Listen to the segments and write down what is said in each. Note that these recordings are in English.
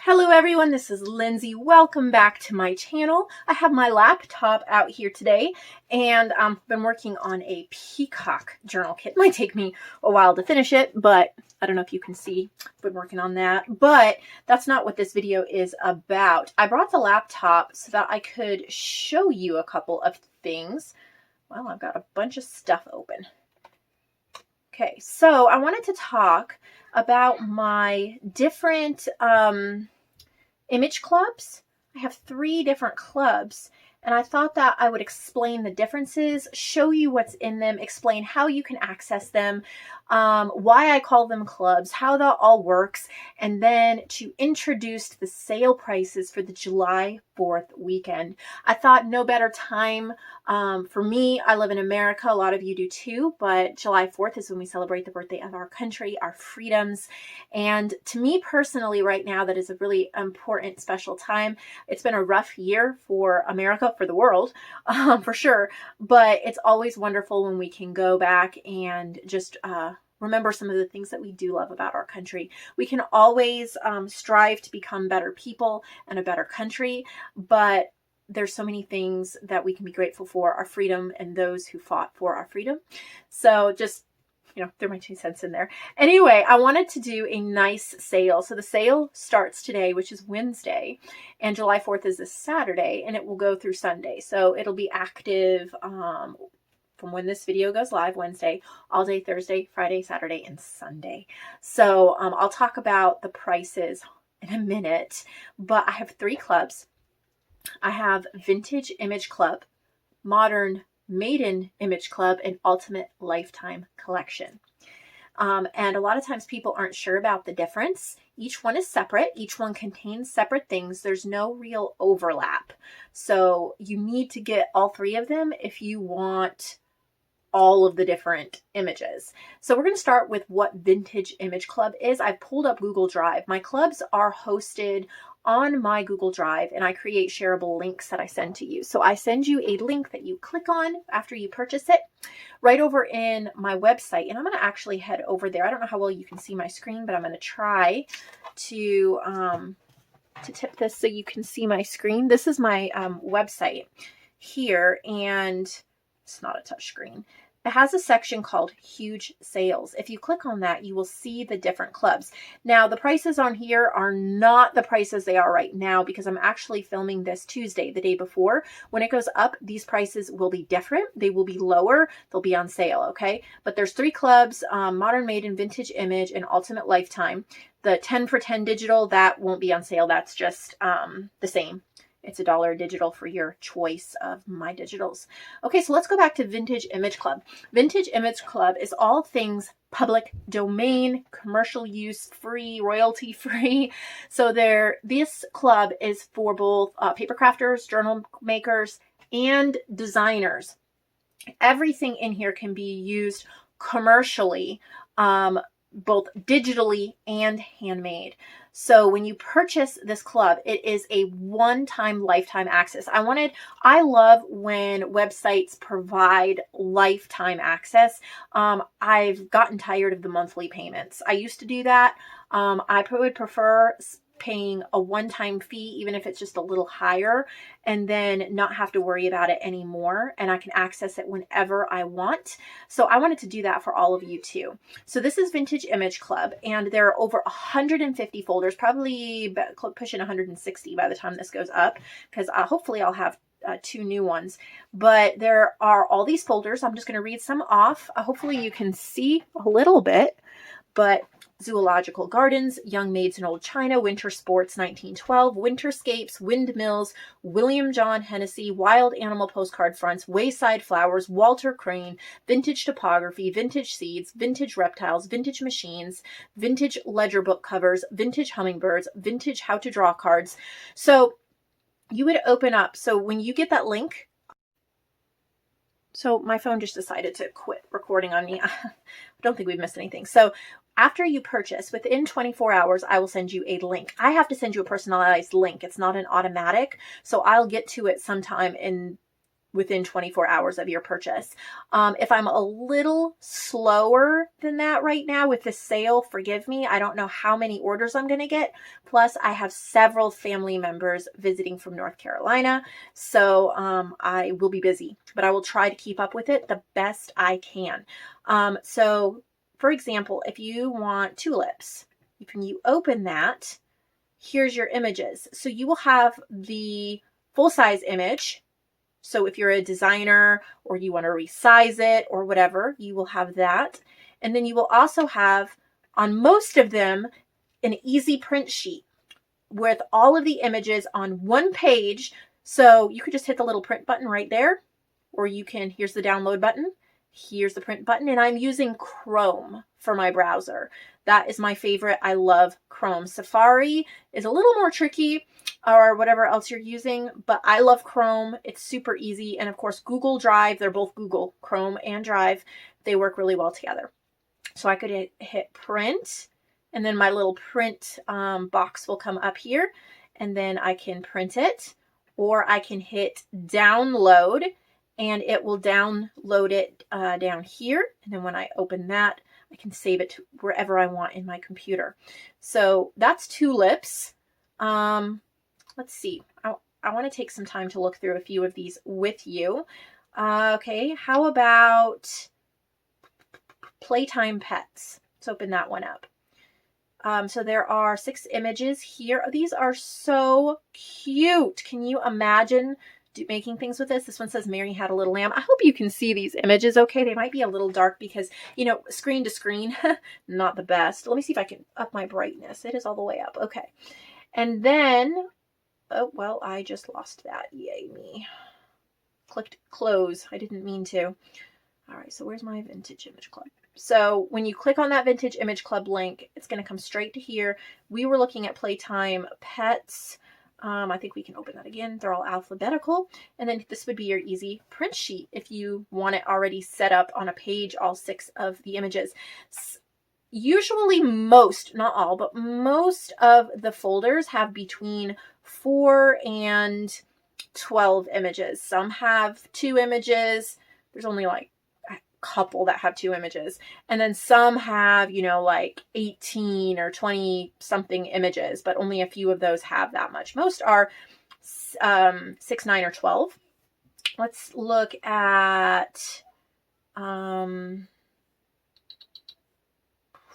Hello everyone, this is Lindsay. Welcome back to my channel. I have my laptop out here today and I've been working on a peacock journal kit. It might take me a while to finish it, but I don't know if you can see. I've been working on that, but that's not what this video is about. I brought the laptop so that I could show you a couple of things. Well, I've got a bunch of stuff open. Okay, so I wanted to talk about my different image clubs. I have 3 different clubs, and I thought that I would explain the differences, show you what's in them, explain how you can access them, why I call them clubs, how that all works, and then to introduce the sale prices for the July 4th weekend. I thought no better time for me. I live in America. A lot of you do too, but July 4th is when we celebrate the birthday of our country, our freedoms. And to me personally right now, that is a really important, special time. It's been a rough year for America, for the world, for sure. But it's always wonderful when we can go back and just remember some of the things that we do love about our country. We can always strive to become better people and a better country, but there's so many things that we can be grateful for, our freedom and those who fought for our freedom. So just, throw my 2 cents in there. Anyway, I wanted to do a nice sale. So the sale starts today, which is Wednesday, and July 4th is this Saturday, and it will go through Sunday. So it'll be active from when this video goes live, Wednesday, all day Thursday, Friday, Saturday, and Sunday. So I'll talk about the prices in a minute, but I have 3 clubs. I have Vintage Image Club, Modern Maiden Image Club, and Ultimate Lifetime Collection. And a lot of times people aren't sure about the difference. Each one is separate. Each one contains separate things. There's no real overlap. So you need to get all 3 of them if you want all of the different images. So we're going to start with what Vintage Image Club is. I've pulled up Google Drive. My clubs are hosted on my Google Drive, and I create shareable links that I send to you. So I send you a link that you click on after you purchase it right over in my website. And I'm going to actually head over there. I don't know how well you can see my screen, but I'm going to try to tip this so you can see my screen. This is my website here, and it's not a touch screen. It has a section called Huge Sales. If you click on that, you will see the different clubs. Now, the prices on here are not the prices they are right now because I'm actually filming this Tuesday, the day before. When it goes up, these prices will be different. They will be lower. They'll be on sale, okay? But there's 3 clubs, Modern Maiden, Vintage Image, and Ultimate Lifetime. The 10 for 10 digital, that won't be on sale. That's just the same. It's $1 digital for your choice of my digitals. Okay, so let's go back to Vintage Image Club. Vintage Image Club is all things public domain, commercial use free, royalty free. So this club is for both paper crafters, journal makers, and designers. Everything in here can be used commercially, both digitally and handmade. So when you purchase this club, it is a one-time lifetime access. I love when websites provide lifetime access. I've gotten tired of the monthly payments. I used to do that. I would prefer paying a one-time fee, even if it's just a little higher, and then not have to worry about it anymore, and I can access it whenever I want. So I wanted to do that for all of you too. So this is Vintage Image Club, and there are over 150 folders, probably pushing 160 by the time this goes up, because hopefully I'll have 2 new ones. But there are all these folders. I'm just going to read some off. Hopefully you can see a little bit, but Zoological Gardens, Young Maids in Old China, Winter Sports 1912, Winterscapes, Windmills, William John Hennessy, Wild Animal Postcard Fronts, Wayside Flowers, Walter Crane, Vintage Topography, Vintage Seeds, Vintage Reptiles, Vintage Machines, Vintage Ledger Book Covers, Vintage Hummingbirds, Vintage How to Draw Cards. So you would open up. So when you get that link, so my phone just decided to quit recording on me. I don't think we've missed anything. So after you purchase, within 24 hours, I will send you a link. I have to send you a personalized link. It's not an automatic. So I'll get to it sometime in within 24 hours of your purchase. If I'm a little slower than that right now with the sale, forgive me. I don't know how many orders I'm going to get. Plus, I have several family members visiting from North Carolina. So I will be busy, but I will try to keep up with it the best I can. So for example, if you want tulips, when you open that, here's your images. So you will have the full-size image. So if you're a designer or you want to resize it or whatever, you will have that. And then you will also have, on most of them, an easy print sheet with all of the images on one page. So you could just hit the little print button right there, or you can, here's the download button, here's the print button, and I'm using Chrome for my browser. That is my favorite. I love Chrome. Safari is a little more tricky, or whatever else you're using, but I love Chrome. It's super easy. And of course, Google Drive, they're both Google, Chrome and Drive. They work really well together. So I could hit print, and then my little print box will come up here, and then I can print it, or I can hit download, and it will download it down here. And then when I open that, I can save it to wherever I want in my computer. So that's tulips. Let's see. I want to take some time to look through a few of these with you. Okay, how about playtime pets? Let's open that one up. So there are 6 images here. These are so cute. Can you imagine making things with this? This one says Mary had a little lamb. I hope you can see these images okay. They might be a little dark because, you know, screen to screen, not the best. Let me see if I can up my brightness. It is all the way up. Okay. And then, oh, well, I just lost that. Yay me. Clicked close. I didn't mean to. All right, so where's my Vintage Image Club? So when you click on that Vintage Image Club link, it's going to come straight to here. We were looking at Playtime Pets. I think we can open that again. They're all alphabetical. And then this would be your easy print sheet if you want it already set up on a page, all 6 of the images. Usually most, not all, but most of the folders have between 4 and 12 images. Some have 2 images. There's only like a couple that have 2 images. And then some have, you know, like 18 or 20 something images, but only a few of those have that much. Most are 6, 9, or 12. Let's look at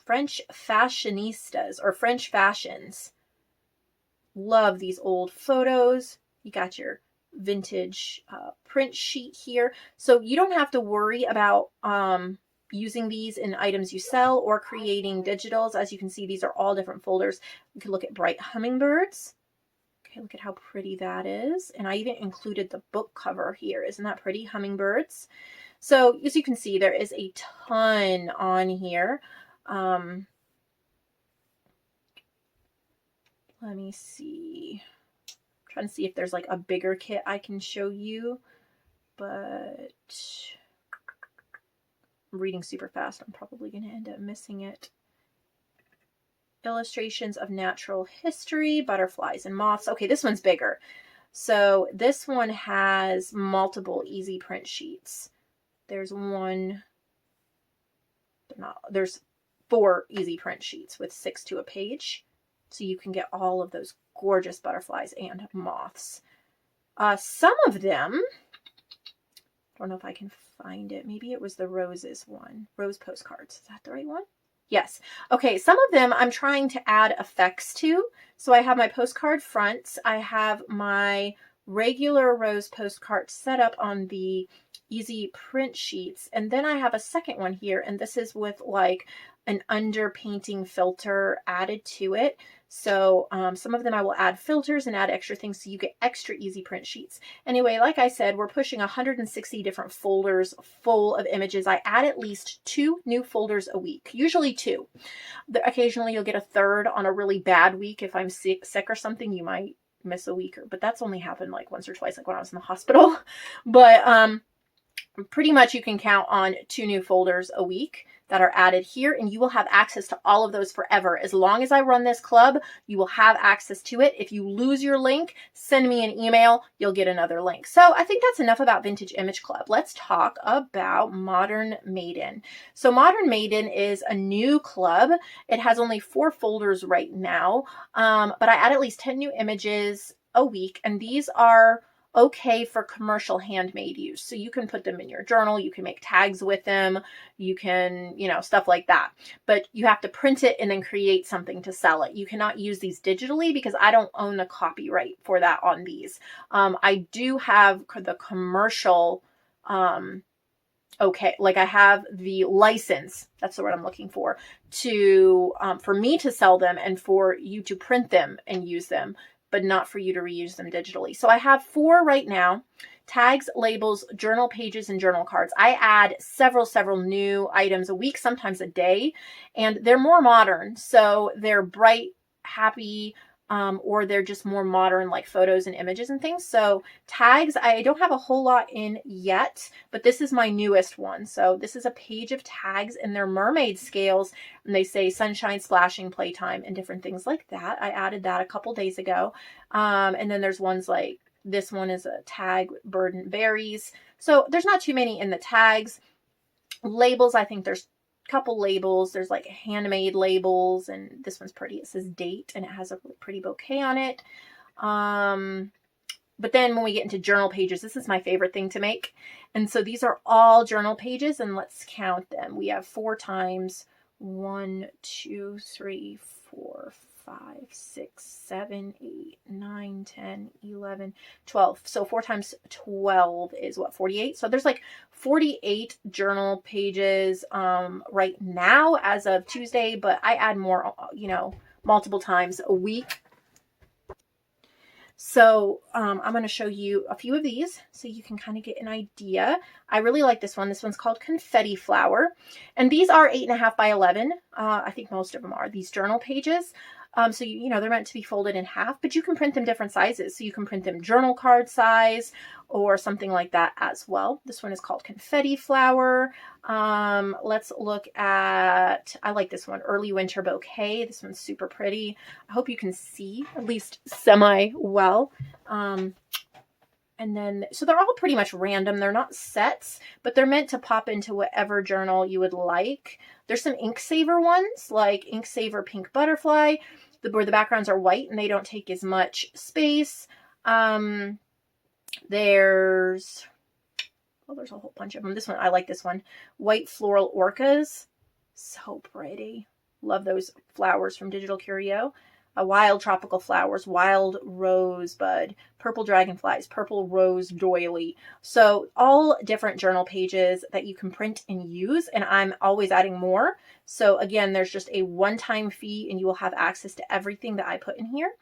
French fashionistas or French fashions. Love these old photos. You got your vintage print sheet here. So you don't have to worry about using these in items you sell or creating digitals. As you can see, these are all different folders. You can look at bright hummingbirds. Okay, look at how pretty that is. And I even included the book cover here. Isn't that pretty? Hummingbirds. So as you can see, there is a ton on here. Let me see. I'm trying to see if there's like a bigger kit I can show you, but I'm reading super fast. I'm probably going to end up missing it. Illustrations of natural history, butterflies and moths. Okay, this one's bigger. So this one has multiple easy print sheets. There's there's 4 easy print sheets with 6 to a page. So you can get all of those gorgeous butterflies and moths. Some of them, I don't know if I can find it. Maybe it was the roses one. Rose postcards. Is that the right one? Yes. Okay, some of them I'm trying to add effects to. So I have my postcard fronts. I have my regular rose postcard set up on the easy print sheets. And then I have a second one here, and this is with like an underpainting filter added to it. So some of them I will add filters and add extra things so you get extra easy print sheets. Anyway, like I said, we're pushing 160 different folders full of images. I add at least 2 new folders a week, usually 2. Occasionally you'll get a third on a really bad week. If I'm sick or something, you might miss a week, but that's only happened like once or twice, like when I was in the hospital. But pretty much you can count on 2 new folders a week that are added here, and you will have access to all of those forever. As long as I run this club, you will have access to it. If you lose your link, send me an email, you'll get another link. So I think that's enough about Vintage Image Club. Let's talk about Modern Maiden. So Modern Maiden is a new club. It has only 4 folders right now, but I add at least 10 new images a week, and these are okay for commercial handmade use. So you can put them in your journal, you can make tags with them, you can, stuff like that. But you have to print it and then create something to sell it. You cannot use these digitally because I don't own the copyright for that on these. I do have the commercial, okay, like I have the license, that's the word I'm looking for me to sell them and for you to print them and use them, but not for you to reuse them digitally. So I have 4 right now: tags, labels, journal pages, and journal cards. I add several new items a week, sometimes a day, and they're more modern. So they're bright, happy, or they're just more modern, like photos and images and things. So tags, I don't have a whole lot in yet, but this is my newest one. So this is a page of tags, and they're mermaid scales, and they say sunshine, splashing, playtime, and different things like that. I added that a couple days ago. And then there's ones like this one is a tag, bird and berries. So there's not too many in the tags. Labels, I think there's couple labels. There's like handmade labels, and this one's pretty. It says date, and it has a really pretty bouquet on it. But then when we get into journal pages, this is my favorite thing to make. And so these are all journal pages, and let's count them. We have 4 times 1, 2, 3, 4, 5, 6, 7, 8, 9, 10, 11, 12. So 4 times 12 is what, 48? So there's like 48 journal pages right now as of Tuesday, but I add more, multiple times a week. So I'm going to show you a few of these so you can kind of get an idea. I really like this one. This one's called Confetti Flower. And these are 8.5 by 11. I think most of them are, these journal pages. So, they're meant to be folded in half, but you can print them different sizes. So you can print them journal card size or something like that as well. This one is called Confetti Flower. Let's look at, I like this one, Early Winter Bouquet. This one's super pretty. I hope you can see at least semi well. And then, so they're all pretty much random. They're not sets, but they're meant to pop into whatever journal you would like. There's some ink saver ones, like Ink Saver Pink Butterfly, where the backgrounds are white and they don't take as much space. There's a whole bunch of them. This one, I like this one. White Floral Orcas. So pretty. Love those flowers from Digital Curio. Wild Tropical Flowers, Wild Rosebud, Purple Dragonflies, Purple Rose Doily. So all different journal pages that you can print and use, and I'm always adding more. So again, there's just a one-time fee, and you will have access to everything that I put in here.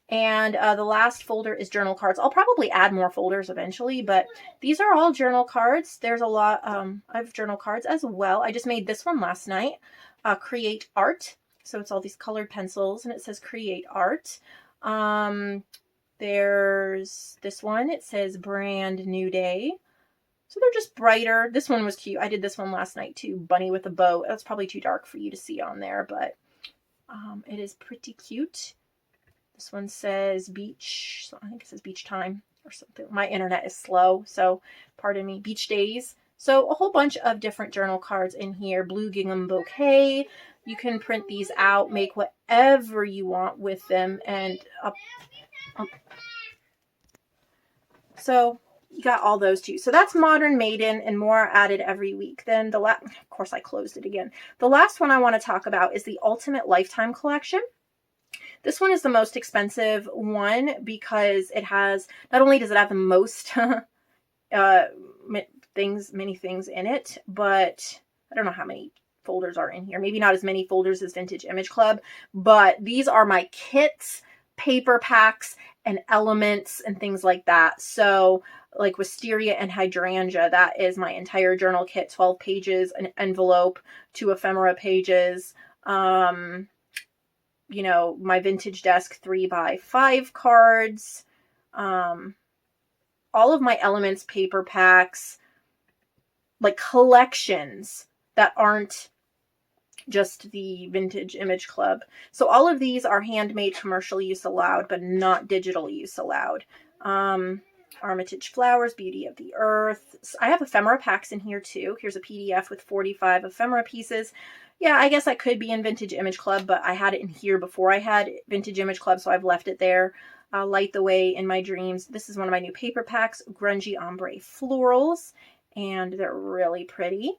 And the last folder is journal cards. I'll probably add more folders eventually, but these are all journal cards. There's a lot of journal cards as well. I just made this one last night, Create Art. So it's all these colored pencils, and it says Create Art. There's this one. It says Brand New Day. So they're just brighter. This one was cute. I did this one last night too. Bunny with a bow. That's probably too dark for you to see on there, but it is pretty cute. This one says Beach. So I think it says Beach Time or something. My internet is slow, so pardon me. Beach Days. So a whole bunch of different journal cards in here. Blue Gingham Bouquet. You can print these out, make whatever you want with them, and so you got all those too. So that's Modern Maiden, and more added every week. Then of course I closed it again. The last one I want to talk about is the Ultimate Lifetime Collection. This one is the most expensive one because it has, not only does it have the most many things in it, but I don't know how many folders are in here. Maybe not as many folders as Vintage Image Club, but these are my kits, paper packs, and elements and things like that. So like Wisteria and Hydrangea, that is my entire journal kit, 12 pages, an envelope, 2 ephemera pages, my vintage desk 3x5 cards, all of my elements, paper packs, like collections that aren't just the Vintage Image Club. So all of these are handmade, commercial use allowed, but not digital use allowed. Armitage Flowers, Beauty of the Earth. I have ephemera packs in here too. Here's a PDF with 45 ephemera pieces. Yeah, I guess I could be in Vintage Image Club, but I had it in here before I had Vintage Image Club, so I've left it there. Light the Way in My Dreams. This is one of my new paper packs, Grungy Ombre Florals, and they're really pretty.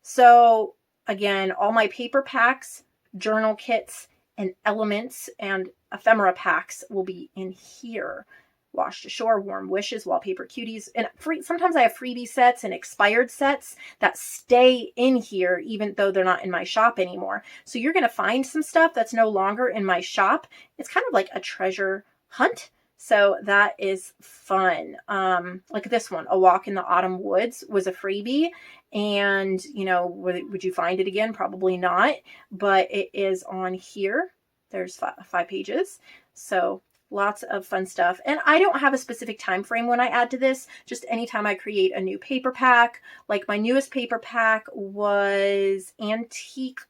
So again, all my paper packs, journal kits, and elements and ephemera packs will be in here. Wash to Shore, Warm Wishes, Wallpaper Cuties, and sometimes I have freebie sets and expired sets that stay in here even though they're not in my shop anymore. So you're going to find some stuff that's no longer in my shop. It's kind of like a treasure hunt. So that is fun. Like this one, A Walk in the Autumn Woods, was a freebie. And, you know, would you find it again? Probably not. But it is on here. There's 5 pages. So lots of fun stuff. And I don't have a specific time frame when I add to this. Just anytime I create a new paper pack. Like my newest paper pack was Antique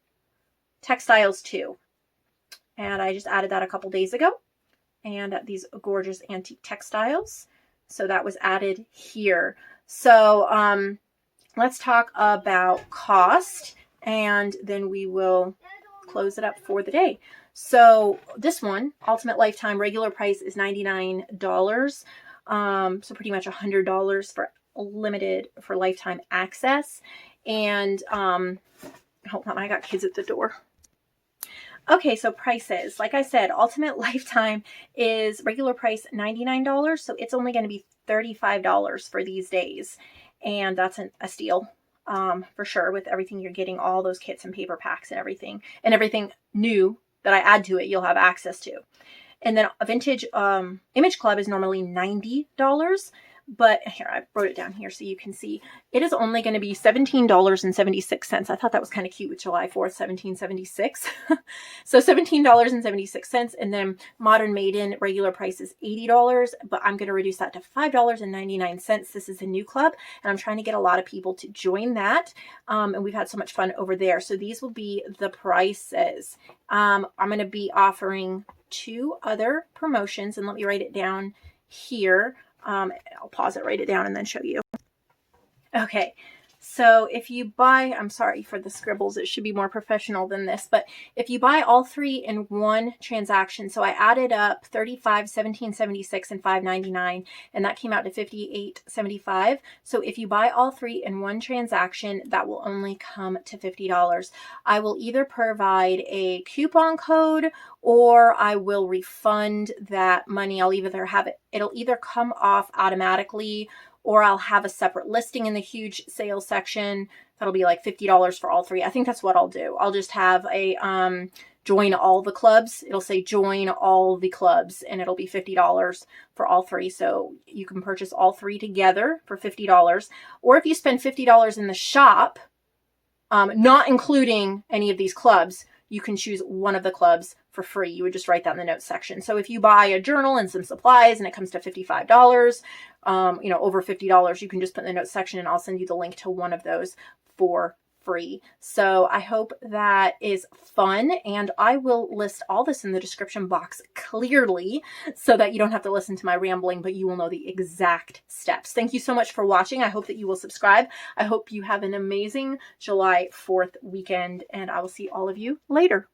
Textiles 2. And I just added that a couple days ago. And these gorgeous antique textiles. So that was added here. So let's talk about cost, and then we will close it up for the day. So this one, Ultimate Lifetime, regular price is $99. So pretty much $100 for limited, for lifetime access. And hold on, I got kids at the door. Okay, so prices. Like I said, Ultimate Lifetime is regular price $99, so it's only going to be $35 for these days. And that's a steal for sure, with everything you're getting, all those kits and paper packs and everything new that I add to it, you'll have access to. And then a Vintage Image Club is normally $90. But here, I wrote it down here so you can see. It is only going to be $17.76. I thought that was kind of cute with July 4th, 1776. So $17.76. And then Modern Maiden regular price is $80. But I'm going to reduce that to $5.99. This is a new club. And I'm trying to get a lot of people to join that. And we've had so much fun over there. So these will be the prices. I'm going to be offering 2 other promotions. And let me write it down here. I'll pause it, write it down, and then show you. Okay, so if you buy, I'm sorry for the scribbles, it should be more professional than this, but if you buy all 3 in one transaction, so I added up 35, 17.76, and 5.99, and that came out to 58.75. So if you buy all 3 in one transaction, that will only come to $50. I will either provide a coupon code or I will refund that money. I'll either have it'll either come off automatically, or I'll have a separate listing in the huge sales section. That'll be like $50 for all 3. I think that's what I'll do. I'll just have a join all the clubs. It'll say join all the clubs, and it'll be $50 for all 3. So you can purchase all 3 together for $50. Or if you spend $50 in the shop, not including any of these clubs, you can choose one of the clubs for free. You would just write that in the notes section. So if you buy a journal and some supplies and it comes to $55, over $50, you can just put in the notes section and I'll send you the link to one of those for free. So I hope that is fun, and I will list all this in the description box clearly so that you don't have to listen to my rambling, but you will know the exact steps. Thank you so much for watching. I hope that you will subscribe. I hope you have an amazing July 4th weekend, and I will see all of you later.